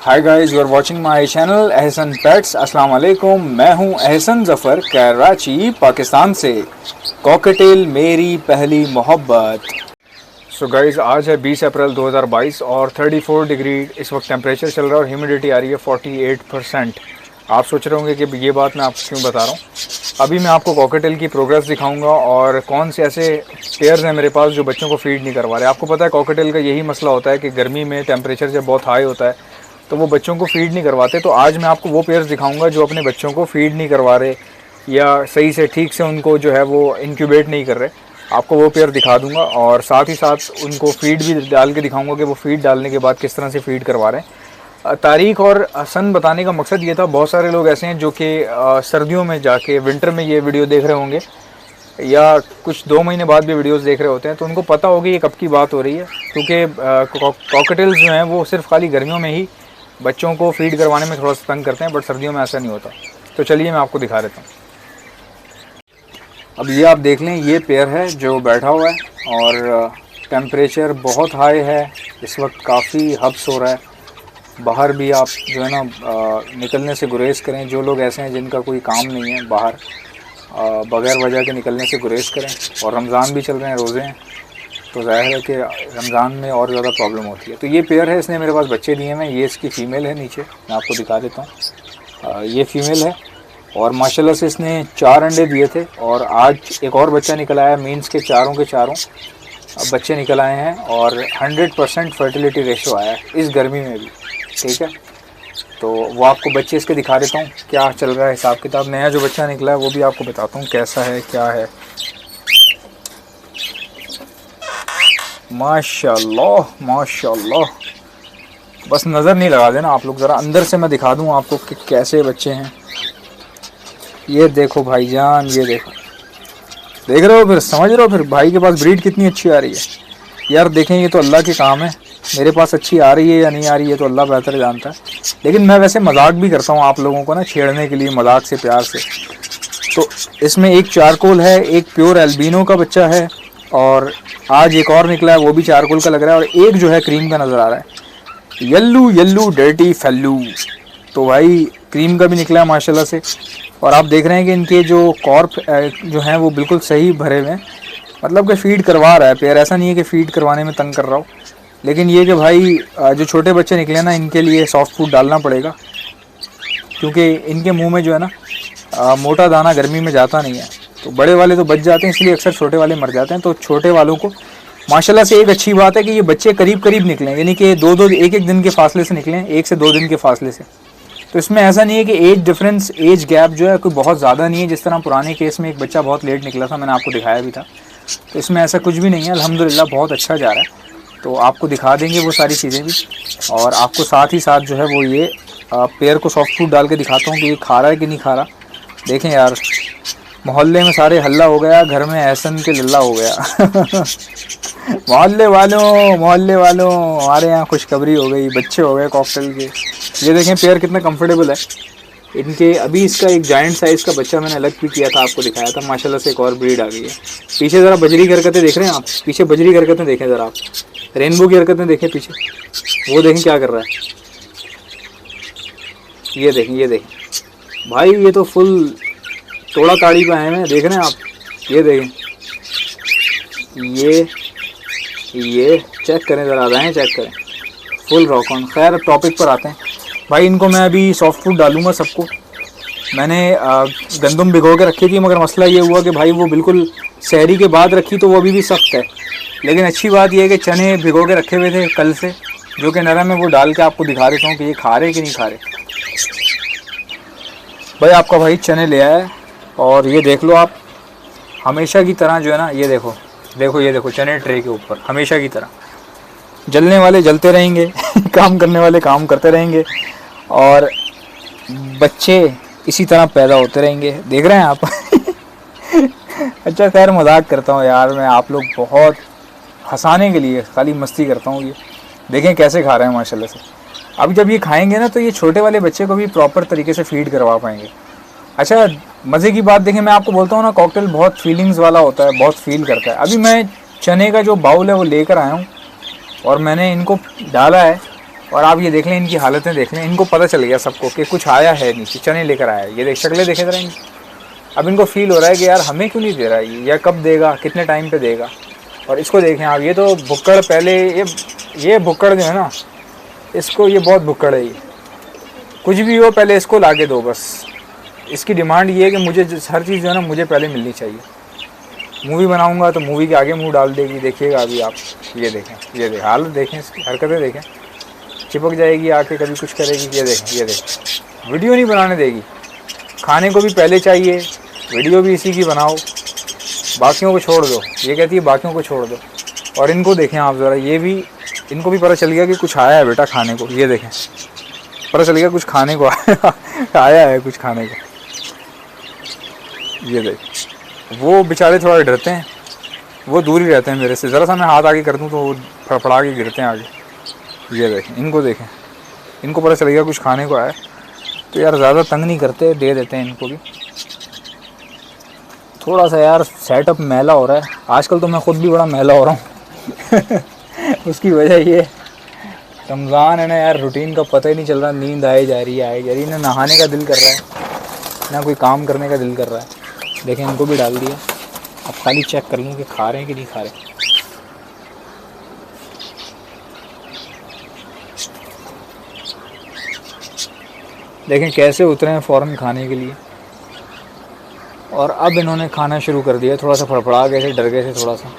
Hi guys, you are watching my channel Ehsan pets. अस्सलाम वालेकुम। मैं हूं एहसन जफर, कराची पाकिस्तान से। कॉकटेल मेरी पहली मोहब्बत। सो गाइस, आज है 20 अप्रैल 2022 और 34 डिग्री इस वक्त टेम्परेचर चल रहा है और ह्यूमिडिटी आ रही है 48%। आप सोच रहे होंगे कि ये बात मैं आपको क्यों बता रहा हूँ। अभी मैं आपको कॉकटेल की प्रोग्रेस दिखाऊंगा और कौन से ऐसे पेयर्स हैं मेरे पास जो बच्चों को फीड नहीं करवा रहे। आपको पता है कॉकटेल का यही मसला होता है कि गर्मी में टेम्परेचर जब बहुत हाई होता है तो वो बच्चों को फीड नहीं करवाते। तो आज मैं आपको वो पेयर्स दिखाऊंगा जो अपने बच्चों को फीड नहीं करवा रहे या सही से ठीक से उनको जो है वो इंक्यूबेट नहीं कर रहे। आपको वो पेयर दिखा दूंगा और साथ ही साथ उनको फीड भी डाल के दिखाऊंगा कि वो फीड डालने के बाद किस तरह से फीड करवा रहे हैं। तारीख और सन बताने का मकसद ये था, बहुत सारे लोग ऐसे हैं जो कि सर्दियों में जाके विंटर में ये वीडियो देख रहे होंगे या कुछ 2 महीने बाद भी वीडियोस देख रहे होते हैं, तो उनको पता होगी ये कब की बात हो रही है। क्योंकि कॉकटेल्स जो हैं वो सिर्फ खाली गर्मियों में ही बच्चों को फीड करवाने में थोड़ा सा तंग करते हैं, बट सर्दियों में ऐसा नहीं होता। तो चलिए मैं आपको दिखा देता हूँ। अब ये आप देख लें, ये पेयर है जो बैठा हुआ है और टेम्परेचर बहुत हाई है इस वक्त, काफ़ी हब्स हो रहा है। बाहर भी आप जो है ना निकलने से गुरेज करें। जो लोग ऐसे हैं जिनका कोई काम नहीं है, बाहर बगैर वजह के निकलने से गुरेज करें। और रमज़ान भी चल रहे हैं, रोज़े हैं, तो ज़ाहिर है कि रमज़ान में और ज़्यादा प्रॉब्लम होती है। तो ये पेयर है, इसने मेरे पास बच्चे दिए हैं। ये इसकी फ़ीमेल है, नीचे मैं आपको दिखा देता हूँ। ये फ़ीमेल है और माशाल्लाह से इसने 4 अंडे दिए थे और आज एक और बच्चा निकल आया। मीन्स के चारों बच्चे निकल आए हैं और 100% फर्टिलिटी रेशो आया है इस गर्मी में भी। ठीक है, तो वो आपको बच्चे इसके दिखा देता हूँ क्या चल रहा है हिसाब किताब। नया जो बच्चा निकला है वो भी आपको बताता हूँ कैसा है, क्या है। माशाल्लाह माशाल्लाह, बस नज़र नहीं लगा देना आप लोग, ज़रा अंदर से मैं दिखा दूँ आपको कि कैसे बच्चे हैं। ये देखो भाईजान, ये देखो, देख रहे हो, फिर समझ रहे हो फिर भाई के पास ब्रीड कितनी अच्छी आ रही है। यार देखें, ये तो अल्लाह के काम है। मेरे पास अच्छी आ रही है या नहीं आ रही है तो अल्लाह बेहतर जानता है। लेकिन मैं वैसे मजाक भी करता हूँ आप लोगों को ना, छेड़ने के लिए, मजाक से, प्यार से। तो इसमें एक चारकोल है, एक प्योर एल्बिनो का बच्चा है और आज एक और निकला है, वो भी चारकोल का लग रहा है, और एक जो है क्रीम का नज़र आ रहा है। यल्लू यल्लू डर्टी फेल्लू। तो भाई क्रीम का भी निकला है माशाल्लाह से। और आप देख रहे हैं कि इनके जो कॉर्प जो हैं वो बिल्कुल सही भरे हुए हैं, मतलब कि फ़ीड करवा रहा है पेयर। ऐसा नहीं है कि फ़ीड करवाने में तंग कर रहा हो। लेकिन ये कि भाई जो छोटे बच्चे निकले ना, इनके लिए सॉफ्ट फूड डालना पड़ेगा, क्योंकि इनके मुंह में जो है ना मोटा दाना गर्मी में जाता नहीं है। तो बड़े वाले तो बच जाते हैं, इसलिए अक्सर छोटे वाले मर जाते हैं। तो छोटे वालों को माशाल्लाह से एक अच्छी बात है कि ये बच्चे करीब करीब निकलें, यानी कि 2-2 1-1 दिन के फासले से निकलें, 1 से 2 दिन के फासले से। तो इसमें ऐसा नहीं है कि एज डिफरेंस, एज गैप जो है कोई बहुत ज़्यादा नहीं है, जिस तरह पुराने केस में एक बच्चा बहुत लेट निकला था, मैंने आपको दिखाया भी था। तो इसमें ऐसा कुछ भी नहीं है, अल्हम्दुलिल्लाह बहुत अच्छा जा रहा है। तो आपको दिखा देंगे वो सारी चीज़ें भी, और आपको साथ ही साथ जो है वो ये पेयर को सॉफ्ट फूड डाल के दिखाता हूँ कि ये खा रहा है कि नहीं खा रहा। देखें यार, मोहल्ले में सारे हल्ला हो गया, घर में एहसन के लल्ला हो गया। मोहल्ले वालों हमारे यहाँ खुशखबरी हो गई, बच्चे हो गए कॉकटेल के। ये देखें पेयर कितना कंफर्टेबल है इनके। अभी इसका एक जायंट साइज़ का बच्चा मैंने अलग भी किया था, आपको दिखाया था। माशाल्लाह से एक और ब्रीड आ गई है। पीछे ज़रा बजरी की हरकतें देख रहे हैं आप, पीछे बजरी की हरकतें देखें ज़रा आप, रेनबो की हरकतें देखें पीछे, वो देखें क्या कर रहा है। ये देखें, ये देखें भाई, ये तो फुल तोड़ा ताड़ी पे आए हैं, देख रहे हैं आप। ये देखें, ये चेक करें ज़रा, आए चेक करें, फुल रॉक ऑन। खैर टॉपिक पर आते हैं भाई। इनको मैं अभी सॉफ्ट फूड डालूंगा सबको। मैंने गंदम भिगो के रखी थी, मगर मसला ये हुआ कि भाई वो बिल्कुल सहरी के बाद रखी तो वो अभी भी सख्त है। लेकिन अच्छी बात यह है कि चने भिगो के रखे हुए थे कल से, जो कि नरम है, वो डाल के आपको दिखा देता हूँ कि ये खा रहे कि नहीं खा रहे। भाई आपका भाई चने ले आया है और ये देख लो आप, हमेशा की तरह जो है ना, ये देखो देखो, ये देखो चने ट्रे के ऊपर हमेशा की तरह। जलने वाले जलते रहेंगे, काम करने वाले काम करते रहेंगे, और बच्चे इसी तरह पैदा होते रहेंगे। देख रहे हैं आप। अच्छा खैर मजाक करता हूँ यार मैं, आप लोग बहुत हंसाने के लिए खाली मस्ती करता हूँ। ये देखें कैसे खा रहे हैं माशाल्लाह से। अब जब ये खाएंगे ना तो ये छोटे वाले बच्चे को भी प्रॉपर तरीके से फीड करवा पाएंगे। अच्छा मज़े की बात देखें, मैं आपको बोलता हूँ ना, कॉकटेल बहुत फीलिंग्स वाला होता है, बहुत फील करता है। अभी मैं चने का जो बाउल है वो लेकर आया हूँ और मैंने इनको डाला है और आप ये देख लें, इनकी हालतें देख लें, इनको पता चल गया सबको कि कुछ आया है नीचे, चने लेकर आया है। ये देख शक्लें देखें ज़रा इनकी। अब इनको फील हो रहा है कि यार हमें क्यों नहीं दे रहा ये, या कब देगा, कितने टाइम पे देगा। और इसको देखें आप, ये तो भुक्कड़ पहले, ये भुक्कड़ जो है ना, इसको, ये बहुत भुक्कड़ है। ये कुछ भी हो पहले इसको ला के दो बस। इसकी डिमांड ये है कि मुझे हर चीज़ जो है ना मुझे पहले मिलनी चाहिए। मूवी बनाऊंगा तो मूवी के आगे मुंह डाल देगी, देखिएगा अभी आप। ये देखें, ये देखें हालत देखें, इसकी हरकतें देखें, चिपक जाएगी आके, कभी कुछ करेगी। ये देखें, ये देखें, वीडियो नहीं बनाने देगी। खाने को भी पहले चाहिए, वीडियो भी इसी की बनाओ, बाकियों को छोड़ दो। ये कहती है बाकियों को छोड़ दो। और इनको देखें आप ज़रा, ये भी, इनको भी पता चल गया कि कुछ आया है बेटा खाने को। ये देखें, पता चल गया कुछ खाने को आया है कुछ खाने को। ये देख, वो बेचारे थोड़ा डरते हैं, वो दूर ही रहते हैं मेरे से। ज़रा सा मैं हाथ आगे कर दूँ तो वो फड़फड़ा के गिरते हैं आगे। ये देखें, इनको देखें, इनको पता चल गया कुछ खाने को आया। तो यार ज़्यादा तंग नहीं करते, दे देते हैं इनको भी। थोड़ा सा यार सेटअप मैला हो रहा है आजकल, तो मैं ख़ुद भी बड़ा मैला हो रहा हूँ उसकी वजह ये रमज़ान है ना यार, रूटीन का पता ही नहीं चल रहा। नींद आई जा रही है, ना नहाने का दिल कर रहा है, ना कोई काम करने का दिल कर रहा है। देखें, इनको भी डाल दिया। अब खाली चेक कर लूँ कि खा रहे हैं कि नहीं खा रहे। देखें कैसे उतरे हैं फ़ौरन खाने के लिए। और अब इन्होंने खाना शुरू कर दिया, थोड़ा सा फड़फड़ा गए थे, डर गए थे थोड़ा सा।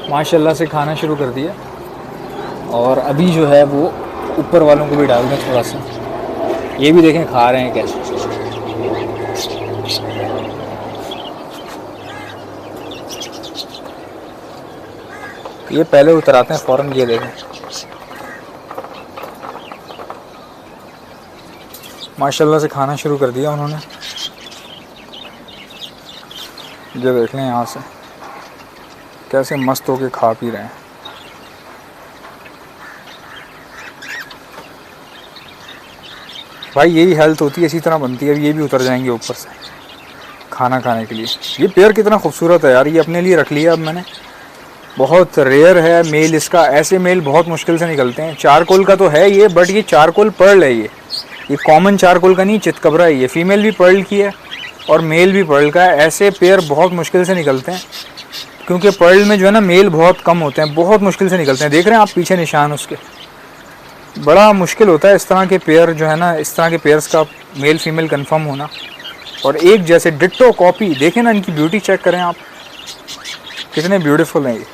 माशाल्लाह से खाना शुरू कर दिया। और अभी जो है वो ऊपर वालों को भी डाल दें थोड़ा सा। ये भी देखें खा रहे हैं कैसे। ये पहले उतराते हैं फ़ौरन। ये देखें, माशाल्लाह से खाना शुरू कर दिया उन्होंने। ये देख लें यहाँ से कैसे मस्त होके खा पी रहे हैं। भाई यही हेल्थ होती है, इसी तरह बनती है। अब ये भी उतर जाएंगे ऊपर से खाना खाने के लिए। ये पेयर कितना खूबसूरत है यार, ये अपने लिए रख लिया अब मैंने। बहुत रेयर है मेल इसका, ऐसे मेल बहुत मुश्किल से निकलते हैं। चारकोल का तो है ये, बट ये चारकोल पर्ल है। ये कॉमन चारकोल का नहीं, चितकबरा है ये। फीमेल भी पर्ल की है और मेल भी पर्ल का है। ऐसे पेयर बहुत मुश्किल से निकलते हैं, क्योंकि पर्ल में जो है ना मेल बहुत कम होते हैं, बहुत मुश्किल से निकलते हैं। देख रहे हैं आप पीछे निशान उसके, बड़ा मुश्किल होता है इस तरह के पेयर जो है ना, इस तरह के पेयर्स का मेल फीमेल कंफर्म होना। और एक जैसे डिट्टो कॉपी, देखें ना इनकी ब्यूटी चेक करें आप, कितने ब्यूटीफुल हैं ये।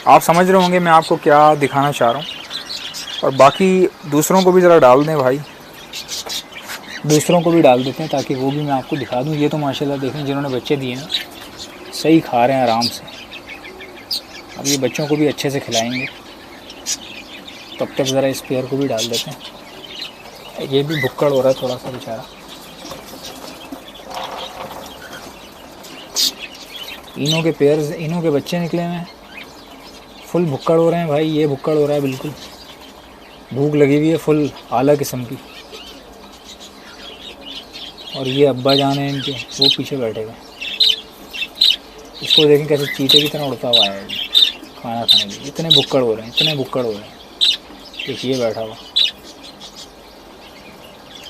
आप समझ रहे होंगे मैं आपको क्या दिखाना चाह रहा हूँ। और बाकी दूसरों को भी ज़रा डाल दें भाई, दूसरों को भी डाल देते हैं ताकि वो भी मैं आपको दिखा दूँ। ये तो माशाल्लाह देखें जिन्होंने बच्चे दिए हैं सही खा रहे हैं आराम से। अब ये बच्चों को भी अच्छे से खिलाएंगे, तब तक ज़रा इस पेयर को भी डाल देते हैं। ये भी भुक्कड़ हो रहा है थोड़ा सा बेचारा। इनों के पेयर, इनों के बच्चे निकले हैं, फुल भुक्कड़ हो रहे हैं भाई। ये भुक्कड़ हो रहा है बिल्कुल, भूख लगी हुई है फुल आला किस्म की। और ये अब्बा जान है इनके, वो पीछे बैठे हुए। इसको देखें कैसे चीते की तरह उड़ता हुआ है खाना खाने के लिए। इतने भुक्कड़ हो रहे हैं, इतने भुक्कड़ हो रहे हैं। एक ये बैठा हुआ,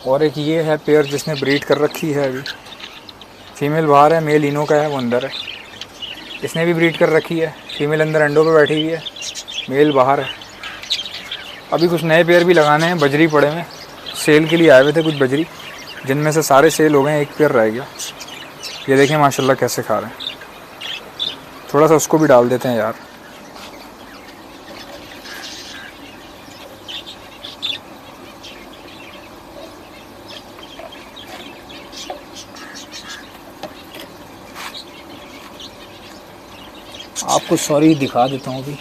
और एक ये है पेयर जिसने ब्रीड कर रखी है। अभी फीमेल बाहर है, मेल इनों का है, वो अंदर है। इसने भी ब्रीड कर रखी है। फीमेल अंदर अंडों पे बैठी हुई है, मेल बाहर है। अभी कुछ नए पेयर भी लगाने हैं, बजरी पड़े हुए, सेल के लिए आए हुए थे कुछ बजरी, जिनमें से सारे सेल हो गए, एक पेयर रह गया। ये देखें माशाल्लाह कैसे खा रहे हैं। थोड़ा सा उसको भी डाल देते हैं यार। आपको सॉरी दिखा देता हूँ अभी।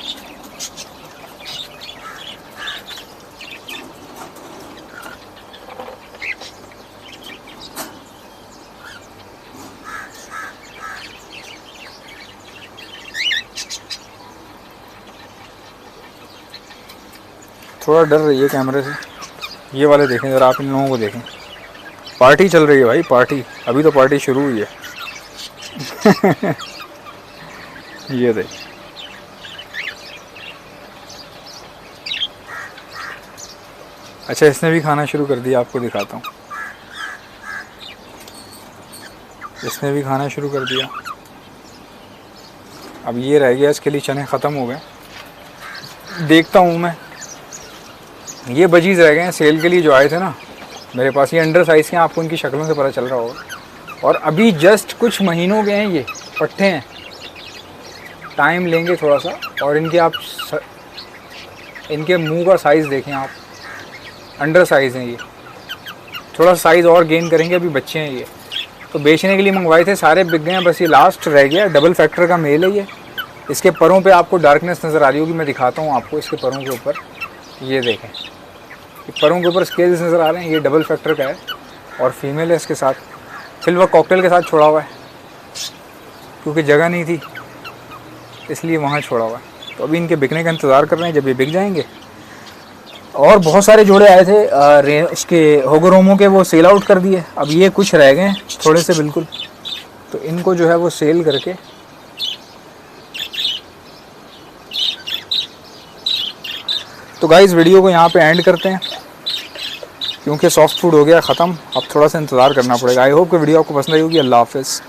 थोड़ा डर रही है कैमरे से, ये वाले देखें ज़रा, आप इन लोगों को देखें, पार्टी चल रही है भाई, पार्टी। अभी तो पार्टी शुरू हुई है। ये देख, अच्छा इसने भी खाना शुरू कर दिया, आपको दिखाता हूँ। इसने भी खाना शुरू कर दिया। अब ये रह गया, इसके लिए चने ख़त्म हो गए। देखता हूँ मैं, ये बजीज़ रह गए हैं सेल के लिए जो आए थे ना मेरे पास। ये अंडर साइज़ के हैं, आपको इनकी शक्लों से पता चल रहा होगा। और अभी जस्ट कुछ महीनों के हैं, ये पट्टे हैं, टाइम लेंगे थोड़ा सा। और इनके आप इनके मुंह का साइज़ देखें आप, अंडर साइज़ हैं ये, थोड़ा साइज़ और गेन करेंगे। अभी बच्चे हैं ये, तो बेचने के लिए मंगवाए थे, सारे बिक गए हैं, बस ये लास्ट रह गया। डबल फैक्टर का मेल है ये। इसके परों पे आपको डार्कनेस नज़र आ रही होगी, मैं दिखाता हूँ आपको इसके परों के ऊपर। ये देखें, ये परों के ऊपर स्केल्स नज़र आ रहे हैं, ये डबल फैक्टर का है और फीमेल है इसके साथ। सिल्वर कॉकटेल के साथ छोड़ा हुआ है, क्योंकि जगह नहीं थी इसलिए वहाँ छोड़ा हुआ है। तो अभी इनके बिकने का इंतज़ार कर रहे हैं, जब ये बिक जाएंगे। और बहुत सारे जोड़े आए थे उसके होगोरोमो के, वो सेल आउट कर दिए। अब ये कुछ रह गए हैं थोड़े से बिल्कुल, तो इनको जो है वो सेल करके तो गाइस वीडियो को यहाँ पे एंड करते हैं, क्योंकि सॉफ्ट फूड हो गया ख़त्म। अब थोड़ा सा इंतज़ार करना पड़ेगा। आई होप कि वीडियो आपको पसंद आई होगी। अल्लाह हाफ़िज़।